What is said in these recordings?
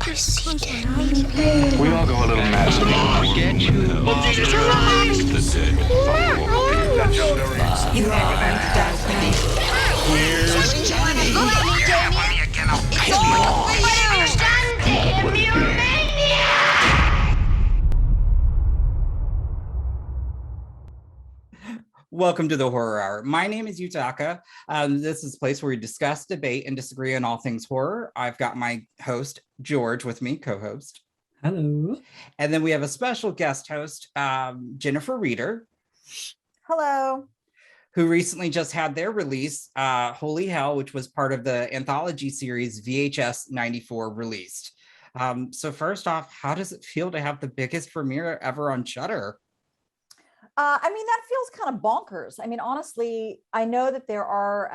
Just close my eyes. We all go a little mad sometimes. Get you. You are undoubtedly. Here's Johnny. Welcome to the Horror Hour. My name is Yutaka. This is a place where we discuss, debate, and disagree on all things horror. I've got my host, George, with me, co-host. Hello. And then we have a special guest host, Jennifer Reeder. Hello. Who recently just had their release, Holy Hell, which was part of the anthology series VHS 94 released. So first off, how does it feel to have the biggest premiere ever on Shudder? I mean, that feels kind of bonkers. I mean, honestly, I know that there are,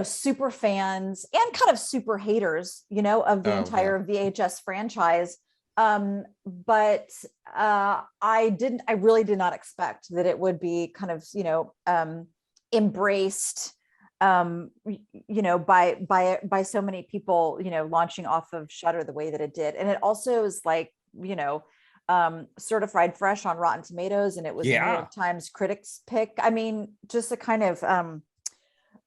super fans and kind of super haters, of the entire VHS franchise. But I really did not expect that it would be kind of, embraced, by so many people, launching off of Shudder the way that it did. And it also is like, certified fresh on Rotten Tomatoes, and it was the New York Times critics pick. I mean, just a kind of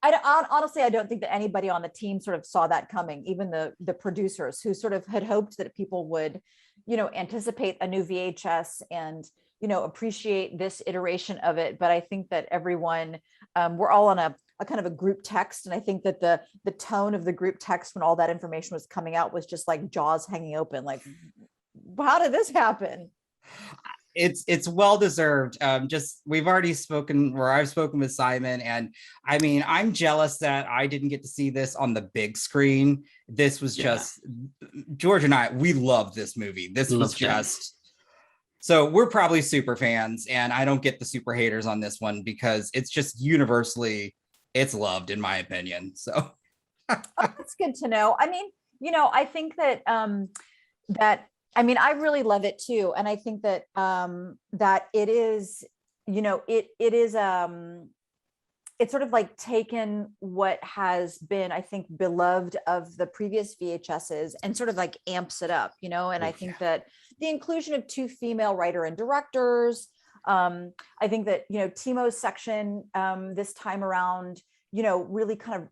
honestly, I don't think that anybody on the team sort of saw that coming, even the producers, who sort of had hoped that people would anticipate a new VHS and appreciate this iteration of it. But I think that everyone, we're all on a kind of a group text, and I think that the tone of the group text when all that information was coming out was just like jaws hanging open, like, how did this happen? It's well deserved. We've already spoken, or I've spoken with Simon, and I mean, I'm jealous that I didn't get to see this on the big screen. This was just George and I, we loved this movie. This was just so we're probably super fans, and I don't get the super haters on this one because it's just universally it's loved, in my opinion. So that's good to know. I mean, I think that I really love it too. And I think that, that it is, it's sort of like taken what has been, I think, beloved of the previous VHSs and sort of like amps it up, and I think that the inclusion of two female writer and directors, I think that, Timo's section this time around, really kind of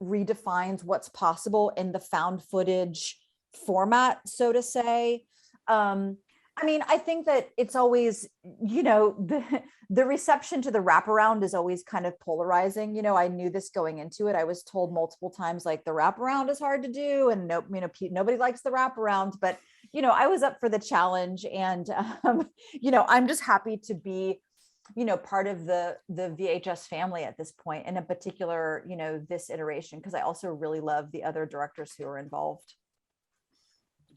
redefines what's possible in the found footage format, so to say. I mean, I think that it's always, the reception to the wraparound is always kind of polarizing. I knew this going into it. I was told multiple times, like, the wraparound is hard to do, and nobody likes the wraparound. But I was up for the challenge, and I'm just happy to be part of the VHS family at this point, and in particular, this iteration, because I also really love the other directors who are involved.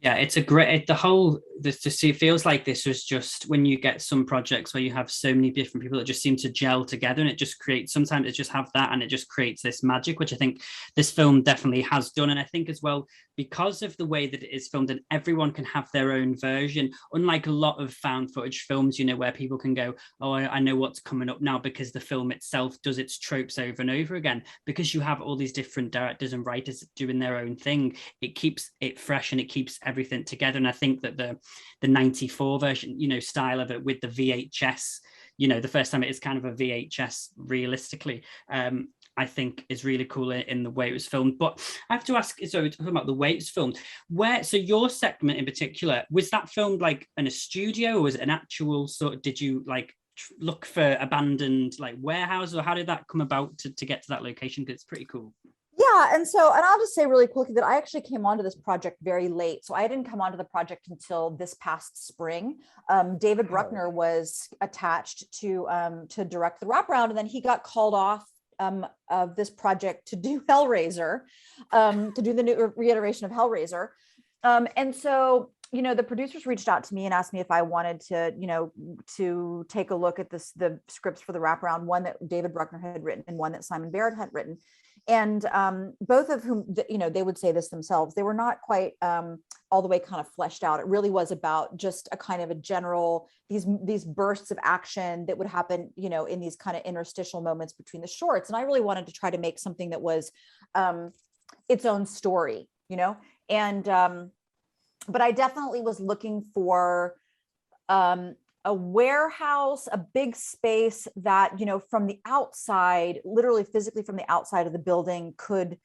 Yeah, it's a great, it feels like this was just when you get some projects where you have so many different people that just seem to gel together, and it just creates, sometimes it just have that, and it just creates this magic, which I think this film definitely has done. And I think as well, because of the way that it is filmed, and everyone can have their own version, unlike a lot of found footage films, where people can go, oh, I know what's coming up now, because the film itself does its tropes over and over again. Because you have all these different directors and writers doing their own thing, it keeps it fresh and it keeps everything together. And I think that the 94 version, style of it with the VHS, the first time it is kind of a VHS realistically, I think is really cool in the way it was filmed. But I have to ask, so talking about the way it's filmed, so your segment in particular, was that filmed like in a studio, or was it an actual sort of, did you like look for abandoned like warehouses, or how did that come about to get to that location? Because it's pretty cool. Yeah, and I'll just say really quickly that I actually came onto this project very late. So I didn't come onto the project until this past spring. David Bruckner was attached to direct the wraparound, and then he got called off of this project to do Hellraiser, to do the new reiteration of Hellraiser. And so, the producers reached out to me and asked me if I wanted to take a look at the scripts for the wraparound, one that David Bruckner had written and one that Simon Barrett had written. And both of whom, they would say this themselves, they were not quite all the way kind of fleshed out. It really was about just a kind of a general, these bursts of action that would happen, in these kind of interstitial moments between the shorts. And I really wanted to try to make something that was its own story, And but I definitely was looking for a warehouse, a big space that, you know, from the outside, literally physically from the outside of the building could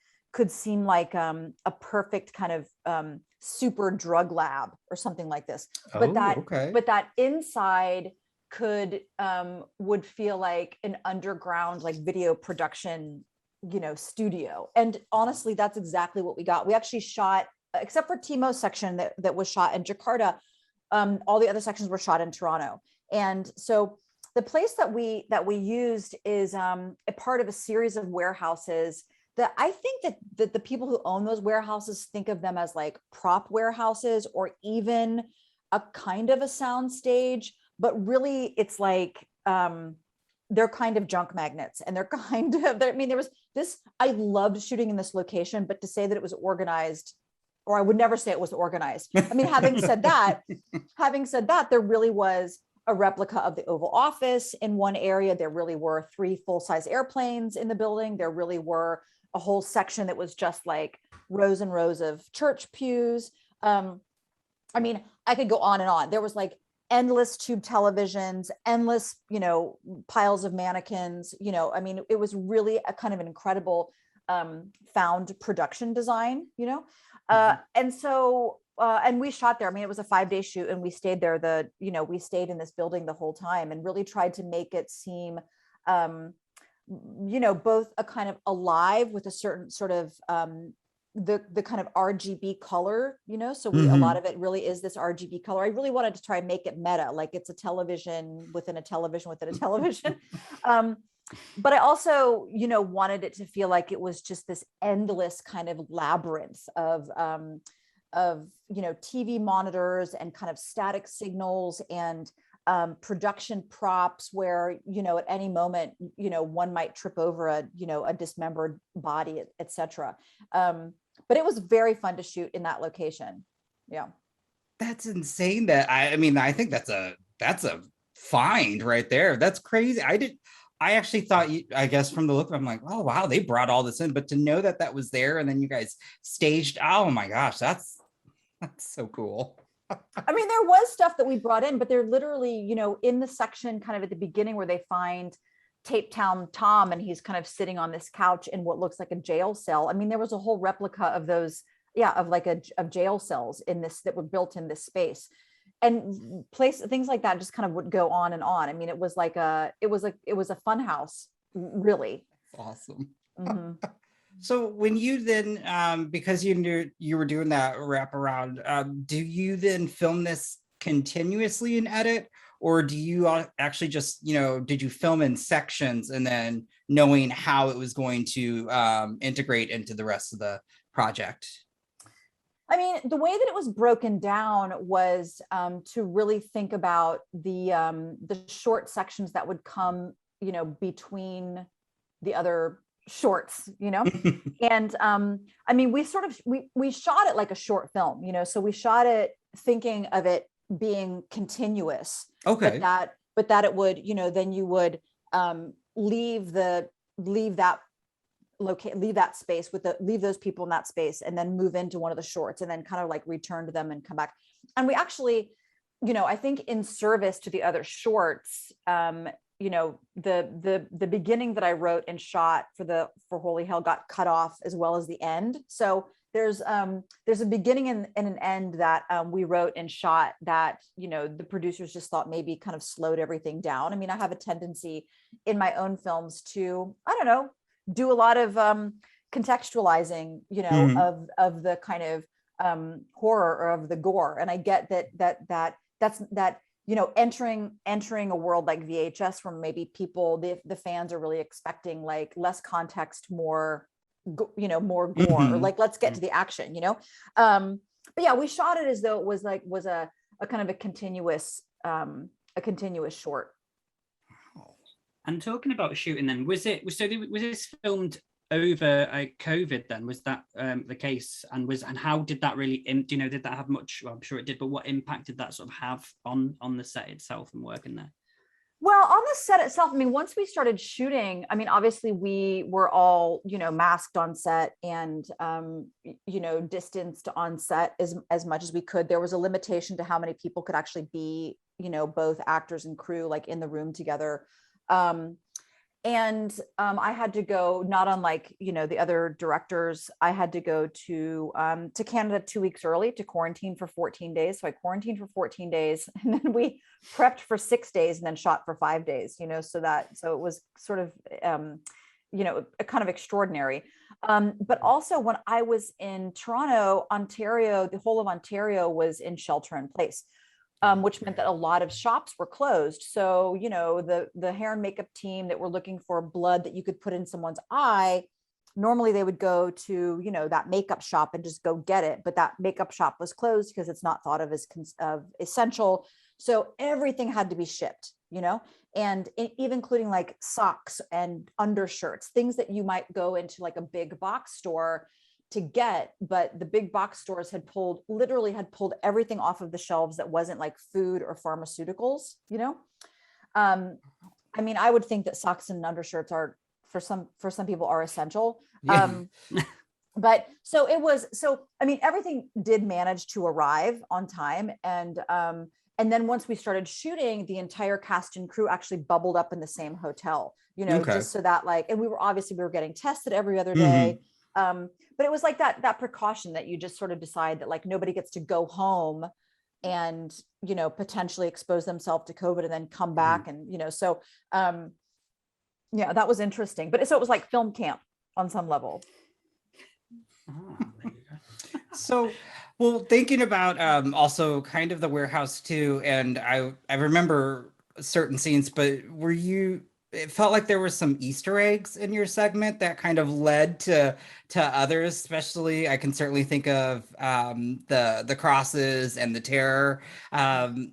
seem like a perfect kind of super drug lab or something like this. Oh, okay. But that inside would feel like an underground like video production, you know, studio. And honestly, that's exactly what we got. We actually shot, except for Timo's section that was shot in Jakarta, all the other sections were shot in Toronto. And so the place that we used is a part of a series of warehouses that I think that the people who own those warehouses think of them as like prop warehouses or even a kind of a sound stage, but really it's like they're kind of junk magnets, and they're kind of, I mean, there was this, I loved shooting in this location, but to say that it was organized, or I would never say it was organized. I mean, having said that, there really was a replica of the Oval Office in one area. There really were 3 full-size airplanes in the building. There really were a whole section that was just like rows and rows of church pews. I mean, I could go on and on. There was like endless tube televisions, endless, you know, piles of mannequins, you know, I mean, it was really a kind of an incredible found production design, you know? And so, and we shot there. I mean, it was a 5-day shoot, and we stayed there. We stayed in this building the whole time and really tried to make it seem, you know, both a kind of alive with a certain sort of, the kind of RGB color, you know, so a lot of it really is this RGB color. I really wanted to try and make it meta, like it's a television within a television within a television. But I also, you know, wanted it to feel like it was just this endless kind of labyrinth of, you know, TV monitors and kind of static signals and production props where, you know, at any moment, you know, one might trip over a dismembered body, etc. But it was very fun to shoot in that location. Yeah. That's insane. That I mean, I think that's a find right there. That's crazy. I actually thought I guess from the look, I'm like, oh wow, they brought all this in, but to know that was there and then you guys staged, oh my gosh, that's so cool. I mean, there was stuff that we brought in, but they're literally, you know, in the section kind of at the beginning where they find Tape Town Tom and he's kind of sitting on this couch in what looks like a jail cell. I mean, there was a whole replica of those, of jail cells in this that were built in this space. And things like that just kind of would go on and on. I mean, it was a fun house, really. Awesome. Mm-hmm. So when you then, because you knew you were doing that wraparound, do you then film this continuously in edit, or do you actually just, you know, did you film in sections and then knowing how it was going to integrate into the rest of the project? I mean, the way that it was broken down was to really think about the short sections that would come, you know, between the other shorts, you know. And I mean, we shot it like a short film, you know, so we shot it thinking of it being continuous. Okay. But that it would, you know, then you would leave that space leave those people in that space and then move into one of the shorts and then kind of like return to them and come back. And we actually, you know, I think in service to the other shorts, you know, the beginning that I wrote and shot for Holy Hell got cut off as well as the end. So there's a beginning and an end that we wrote and shot that, you know, the producers just thought maybe kind of slowed everything down. I mean, I have a tendency in my own films to, I don't know, do a lot of contextualizing, you know, of the kind of horror or of the gore. And I get that's you know, entering a world like VHS where maybe people, the fans are really expecting like less context, more gore, or like, let's get to the action, you know? But yeah, we shot it as though it was a kind of a continuous short. And talking about shooting then, was this filmed over COVID then? Was that the case? And how did that really, did that have much, well, I'm sure it did, but what impact did that sort of have on the set itself and working there? Well, on the set itself, I mean, once we started shooting, I mean, obviously we were all, masked on set and, distanced on set as much as we could. There was a limitation to how many people could actually be, both actors and crew, like in the room together. I had to go, not unlike, the other directors, I had to go to Canada 2 weeks early to quarantine for 14 days. So I quarantined for 14 days and then we prepped for 6 days and then shot for 5 days, so it was sort of, kind of extraordinary. But also when I was in Toronto, Ontario, the whole of Ontario was in shelter in place. Which meant that a lot of shops were closed. So, the hair and makeup team that were looking for blood that you could put in someone's eye, normally they would go to, that makeup shop and just go get it. But that makeup shop was closed because it's not thought of as essential. So everything had to be shipped, and even including like socks and undershirts, things that you might go into like a big box store to get, but the big box stores literally had pulled everything off of the shelves that wasn't like food or pharmaceuticals, I mean, I would think that socks and undershirts are for some people are essential. Yeah. But I mean, everything did manage to arrive on time. And then once we started shooting, the entire cast and crew actually bubbled up in the same hotel, Okay. just so that and we were getting tested every other day. But it was like that precaution that you just sort of decide that like nobody gets to go home and, potentially expose themselves to COVID and then come back. And, yeah, that was interesting. But so it was like film camp on some level. Oh, there you go. So, well, thinking about also kind of the warehouse too, and I remember certain scenes, but it felt like there were some Easter eggs in your segment that kind of led to others, especially I can certainly think of the crosses and the terror.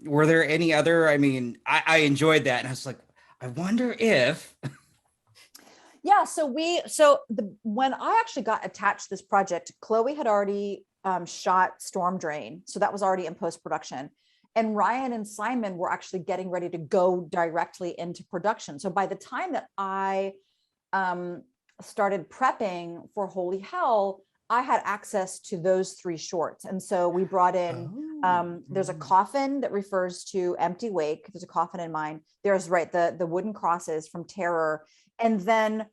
Were there any other? I mean, I enjoyed that, and I was like, I wonder if. Yeah, when I actually got attached to this project, Chloe had already shot Storm Drain, so that was already in post-production. And Ryan and Simon were actually getting ready to go directly into production. So by the time that I started prepping for Holy Hell, I had access to those 3 shorts. And so we brought in, there's a coffin that refers to Empty Wake. There's a coffin in mine. There's the wooden crosses from Terror. And then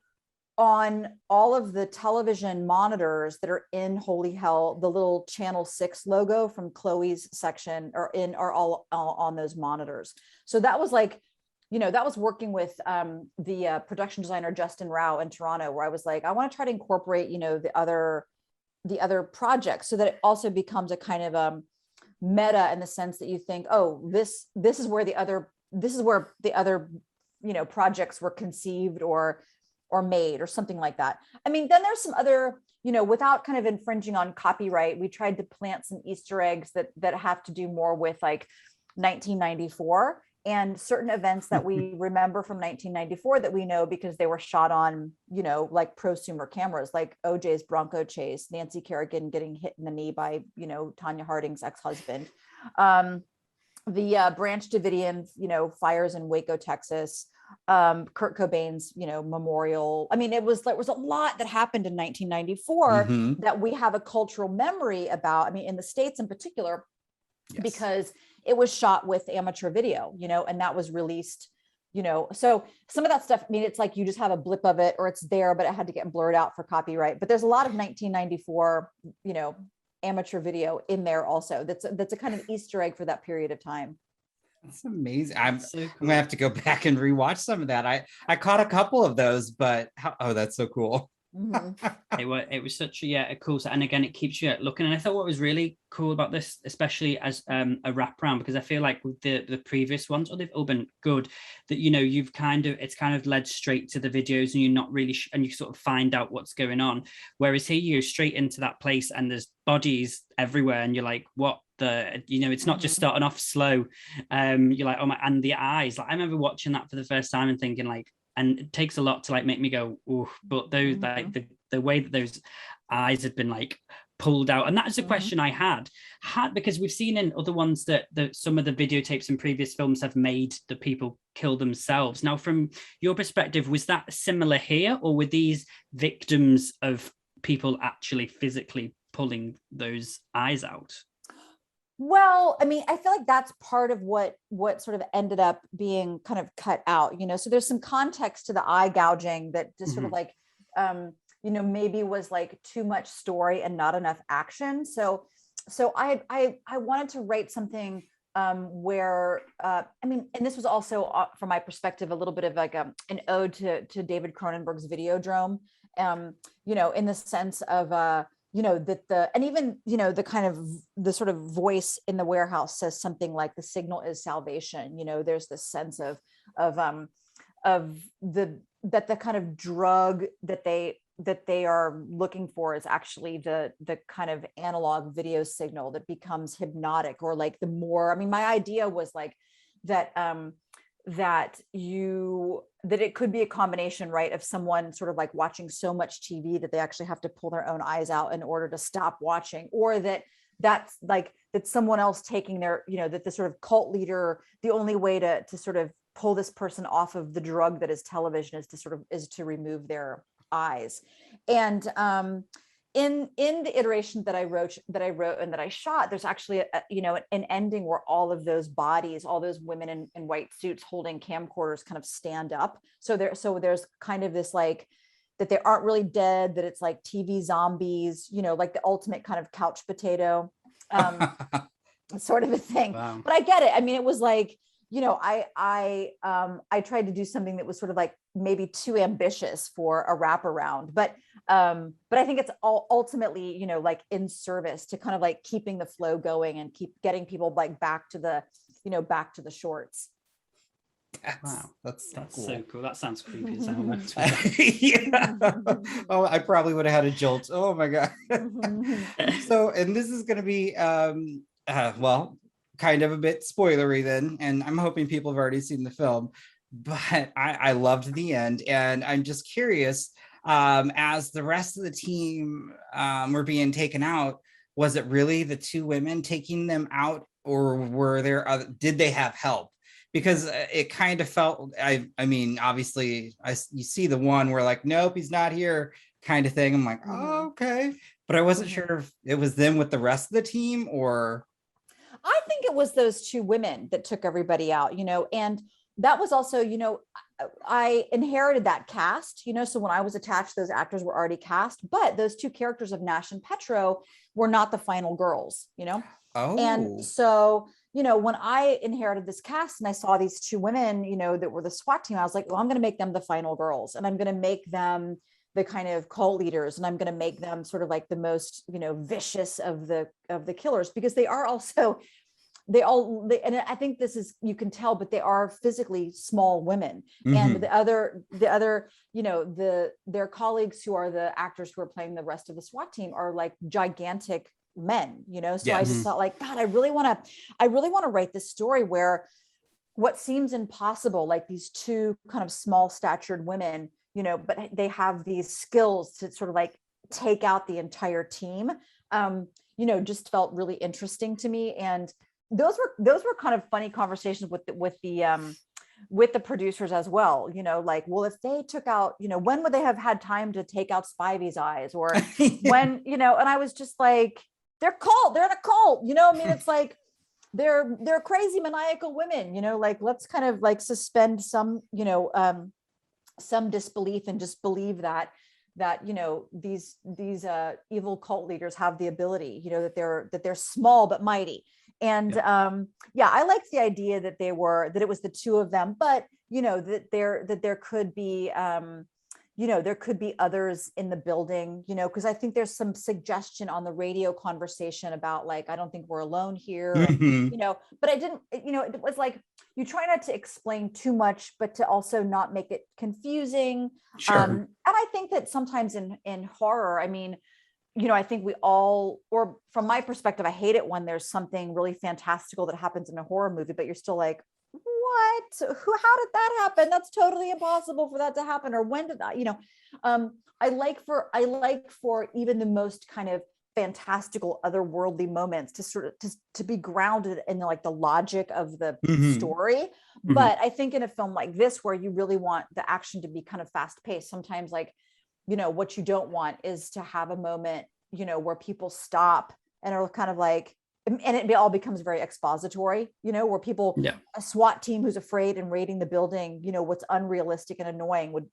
on all of the television monitors that are in Holy Hell, the little Channel 6 logo from Chloe's section are all on those monitors. So that was like, that was working with the production designer Justin Rao in Toronto, where I was like, I want to try to incorporate, the other projects so that it also becomes a kind of meta in the sense that you think, oh, this is where the other projects were conceived or made or something like that. I mean, then there's some other, without kind of infringing on copyright, we tried to plant some Easter eggs that have to do more with like 1994 and certain events that we remember from 1994 that we know because they were shot on, like prosumer cameras, like OJ's Bronco chase, Nancy Kerrigan getting hit in the knee by, Tanya Harding's ex-husband. The Branch Davidian, fires in Waco, Texas, Kurt Cobain's, memorial. I mean, there was a lot that happened in 1994 that we have a cultural memory about. I mean, in the States in particular, yes, because it was shot with amateur video, and that was released, so some of that stuff, I mean, it's like you just have a blip of it or it's there, but it had to get blurred out for copyright. But there's a lot of 1994, amateur video in there also. That's a kind of Easter egg for that period of time. That's amazing. I'm gonna have to go back and rewatch some of that. I caught a couple of those, but that's so cool. It was such a cool set, and again it keeps you looking. And I thought what was really cool about this, especially as a wraparound, because I feel like with the previous ones, or they've all been good, that it's kind of led straight to the videos, and you're not really and you sort of find out what's going on. Whereas here you go straight into that place, and there's bodies everywhere, and you're like, what the, it's not just starting off slow. You're like, oh my, and the eyes. Like I remember watching that for the first time and thinking like. And it takes a lot to like make me go, ooh, but those like the way that those eyes had been like pulled out? And that is a question I had because we've seen in other ones that some of the videotapes in previous films have made the people kill themselves. Now, from your perspective, was that similar here, or were these victims of people actually physically pulling those eyes out? Well, I mean, I feel like that's part of what sort of ended up being kind of cut out, so there's some context to the eye gouging that just sort of like, maybe was like too much story and not enough action. So I wanted to write something where, I mean, and this was also from my perspective, a little bit of like an ode to David Cronenberg's Videodrome, in the sense of, and even, the kind of the sort of voice in the warehouse says something like the signal is salvation. There's this sense of the kind of drug that they are looking for is actually the kind of analog video signal that becomes hypnotic, or like the more, I mean, my idea was like that, that it could be a combination, right, of someone sort of like watching so much TV that they actually have to pull their own eyes out in order to stop watching, or that's like that someone else taking their, that the sort of cult leader, the only way to sort of pull this person off of the drug that is television is to remove their eyes. And in the iteration that I wrote and that I shot, there's actually an ending where all of those bodies, all those women in white suits holding camcorders kind of stand up. So there's kind of this like that they aren't really dead, that it's like TV zombies, like the ultimate kind of couch potato sort of a thing. Wow. But I get it. I mean, it was like, I tried to do something that was sort of like maybe too ambitious for a wraparound, but I think it's all ultimately, like in service to kind of like keeping the flow going and keep getting people like back to the shorts. That's That's cool. so cool. That sounds creepy as hell. Yeah. Oh, I probably would have had a jolt. Oh my God. So, and this is going to be, well, kind of a bit spoilery then, and I'm hoping people have already seen the film, but I loved the end, and I'm just curious, as the rest of the team were being taken out, was it really the two women taking them out, or were there did they have help? Because it kind of felt, I mean, obviously you see the one where like, nope, he's not here kind of thing. I'm like, oh, okay, but I wasn't sure if it was them with the rest of the team, or I think it was those two women that took everybody out, and that was also, I inherited that cast, so when I was attached, those actors were already cast, but those two characters of Nash and Petro were not the final girls, Oh. And so, when I inherited this cast and I saw these two women, that were the SWAT team, I was like, well, I'm going to make them the final girls, and I'm going to make them the kind of cult leaders, and I'm going to make them sort of like the most, vicious of the killers, because they are also, and I think this is, you can tell, but they are physically small women. And the other, their colleagues who are the actors who are playing the rest of the SWAT team are like gigantic men, so yes. I just thought like, God, I really want to write this story where what seems impossible, like these two kind of small statured women, but they have these skills to sort of like take out the entire team, just felt really interesting to me. And those were kind of funny conversations with the producers as well, like, well, if they took out, when would they have had time to take out Spivey's eyes, or when, and I was just like, they're in a cult, I mean, it's like, they're crazy maniacal women, like, let's kind of like suspend some, some disbelief and just believe that these evil cult leaders have the ability, that they're small but mighty. And I liked the idea that it was the two of them, but that there could be there could be others in the building, because I think there's some suggestion on the radio conversation about like, I don't think we're alone here, and, but I didn't, it was like, you try not to explain too much, but to also not make it confusing. Sure. And I think that sometimes in horror, I mean, I think we all, or from my perspective, I hate it when there's something really fantastical that happens in a horror movie, but you're still like, what? How did that happen? That's totally impossible for that to happen. Or when did that, I like for even the most kind of fantastical otherworldly moments to sort of to be grounded in like the logic of the story. But I think in a film like this, where you really want the action to be kind of fast paced, sometimes like, you know, what you don't want is to have a moment, you know, where people stop and are kind of like, and it all becomes very expository, you know, where people, a SWAT team who's afraid and raiding the building, you know, what's unrealistic and annoying would,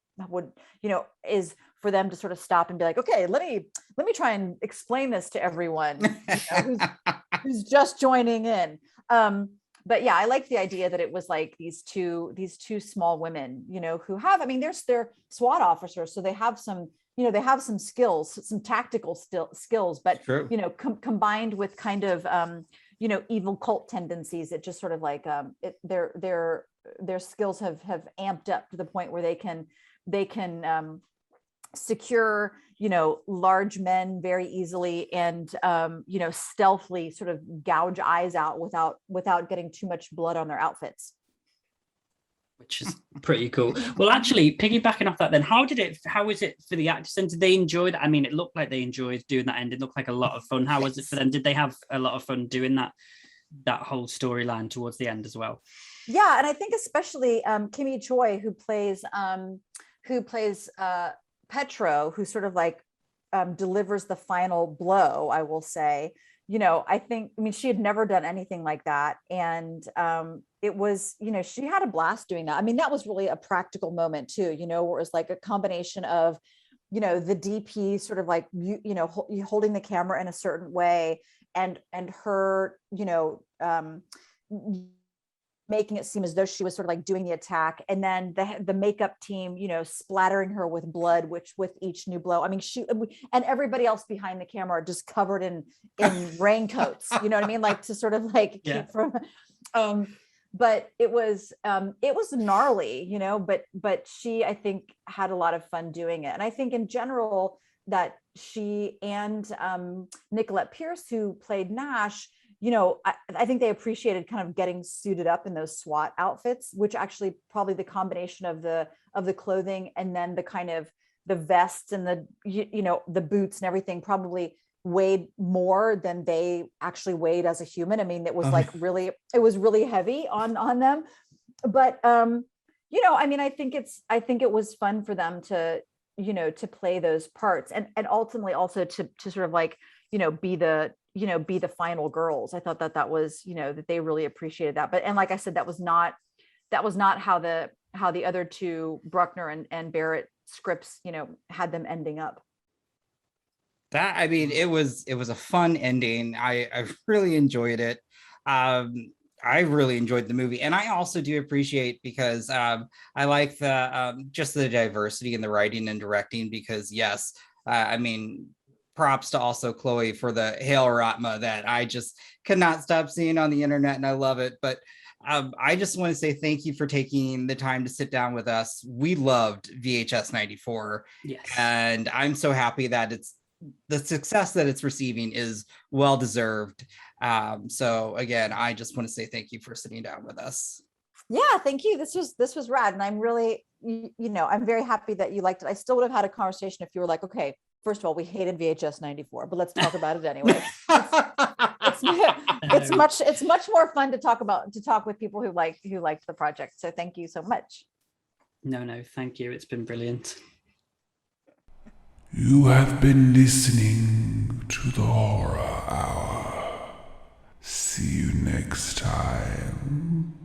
you know, is for them to sort of stop and be like, okay, let me try and explain this to everyone, you know, who's just joining in. But yeah, I like the idea that it was like these two small women, you know, who have, I mean, they're SWAT officers, so they have some, you know, they have some skills, some tactical skills, but, you know, combined with kind of, you know, evil cult tendencies, it just sort of like, their skills have amped up to the point where they can secure, you know, large men very easily and, you know, stealthily sort of gouge eyes out without getting too much blood on their outfits. Which is pretty cool. Well, actually, piggybacking off that, then, how was it for the actors? And did they enjoy that? I mean, it looked like they enjoyed doing that end. It looked like a lot of fun. How was it for them? Did they have a lot of fun doing that whole storyline towards the end as well? Yeah, and I think especially Kimmy Choi, who plays Petro, who sort of like delivers the final blow, I will say. You know, I mean, she had never done anything like that. And it was, you know, she had a blast doing that. I mean, that was really a practical moment too, you know, where it was like a combination of, you know, the DP sort of like, you know, holding the camera in a certain way and her, you know, making it seem as though she was sort of like doing the attack, and then the makeup team, you know, splattering her with blood, which with each new blow, I mean, and everybody else behind the camera just covered in raincoats, you know what I mean? Like to sort of like keep from, but it was gnarly, you know, but she, I think, had a lot of fun doing it. And I think in general that she and Nicolette Pierce, who played Nash, you know, I think they appreciated kind of getting suited up in those SWAT outfits, which actually probably the combination of the clothing and then the kind of the vests and the, you know, the boots and everything probably weighed more than they actually weighed as a human. I mean, it was like really, it was really heavy on them. But, you know, I mean, I think it was fun for them to, you know, to play those parts and ultimately also to sort of like, you know, be the final girls. I thought that was, you know, that they really appreciated that. But, and like I said, that was not how the other two Bruckner and Barrett scripts, you know, had them ending up. That, I mean, it was a fun ending. I really enjoyed it. I really enjoyed the movie, and I also do appreciate, because I like the just the diversity in the writing and directing, because yes, I mean, props to also Chloe for the Hail Ratma that I just could not stop seeing on the internet, and I love it. But I just want to say thank you for taking the time to sit down with us. We loved VHS 94, yes, and I'm so happy that the success that it's receiving is well deserved. So again, I just want to say thank you for sitting down with us. Yeah, thank you. This was rad, and I'm really, you know, I'm very happy that you liked it. I still would have had a conversation if you were like, okay, first of all, we hated VHS 94, but let's talk about it anyway. It's much more fun to talk with people who liked the project. So thank you so much. No, thank you. It's been brilliant. You have been listening to the Horror Hour. See you next time.